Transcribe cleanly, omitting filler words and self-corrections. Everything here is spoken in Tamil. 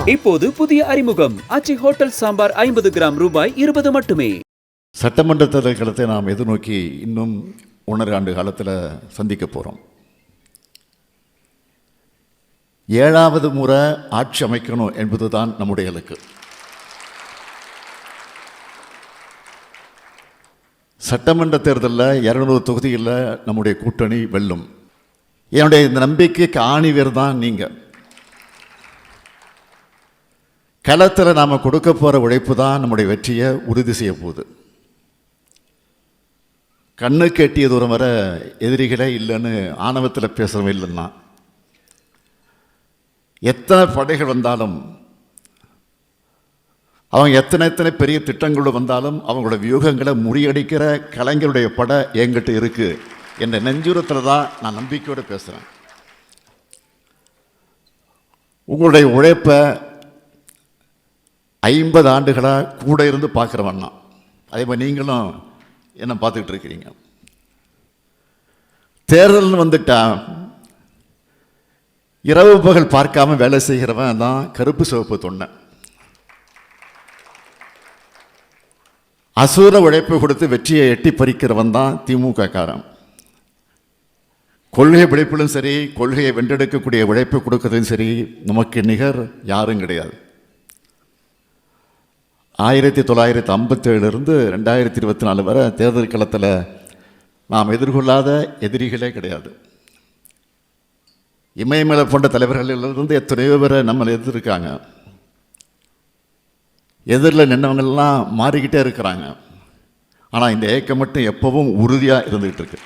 இப்போது புதிய அறிமுகம் ஆச்சி ஹோட்டல் சாம்பார் 50 கிராம் ரூபாய் 20 மட்டுமே. சட்டமன்ற தேர்தல்களை நாம் எதிர்நோக்கி இன்னும் 1.5 ஆண்டு காலத்தில் சந்திக்க போகிறோம். 7வது முறை ஆட்சி அமைக்கணும் என்பதுதான் நம்முடைய இலக்கு. சட்டமன்ற தேர்தலில் 200 தொகுதியில் நம்முடைய கூட்டணி வெல்லும். என்னுடைய இந்த நம்பிக்கைக்கு ஆணிவேர் தான் நீங்கள். களத்தில் நாம் கொடுக்க போகிற உழைப்பு தான் நம்முடைய வெற்றியை உறுதி செய்ய போகுது. கண்ணுக்கு எட்டிய தூரம் வர எதிரிகளே இல்லைன்னு ஆணவத்தில் பேசுகிறவங்க இல்லைன்னா, எத்தனை படைகள் வந்தாலும், அவங்க எத்தனை பெரிய திட்டங்களோடு வந்தாலும் அவங்களோட வியூகங்களை முறியடிக்கிற கலைஞருடைய படை என்கிட்ட இருக்குது என்ற நெஞ்சுரத்தில் தான் நான் நம்பிக்கையோடு பேசுகிறேன். உங்களுடைய உழைப்பை 50 ஆண்டுகளாக கூட இருந்து பார்க்குறவண்ணா, அதே மாதிரி நீங்களும் என்ன பார்த்துக்கிட்டு இருக்கிறீங்க. தேர்தல்னு வந்துட்டா இரவு பகல் பார்க்காம வேலை செய்கிறவன் தான் கருப்பு சிவப்பு தொண்டை. அசூர உழைப்பை கொடுத்து வெற்றியை எட்டி பறிக்கிறவன் தான் திமுக காரன். கொள்கை பிடிப்பிலும் சரி, கொள்கையை வென்றெடுக்கக்கூடிய உழைப்பை கொடுக்கறதும் சரி, நமக்கு நிகர் யாரும் கிடையாது. 1957 2024 வரை தேர்தல் களத்தில் நாம் எதிர்கொள்ளாத எதிரிகளே கிடையாது. இமயமலை போன்ற தலைவர்களிலிருந்து எத்தனையோ பேரை நம்மளை எதிர்க்காங்க. எதிரில் நின்றவங்கள்லாம் மாறிக்கிட்டே இருக்கிறாங்க. ஆனால் இந்த ஏக்கம் மட்டும் எப்பவும் உறுதியாக இருந்துகிட்டு இருக்கு.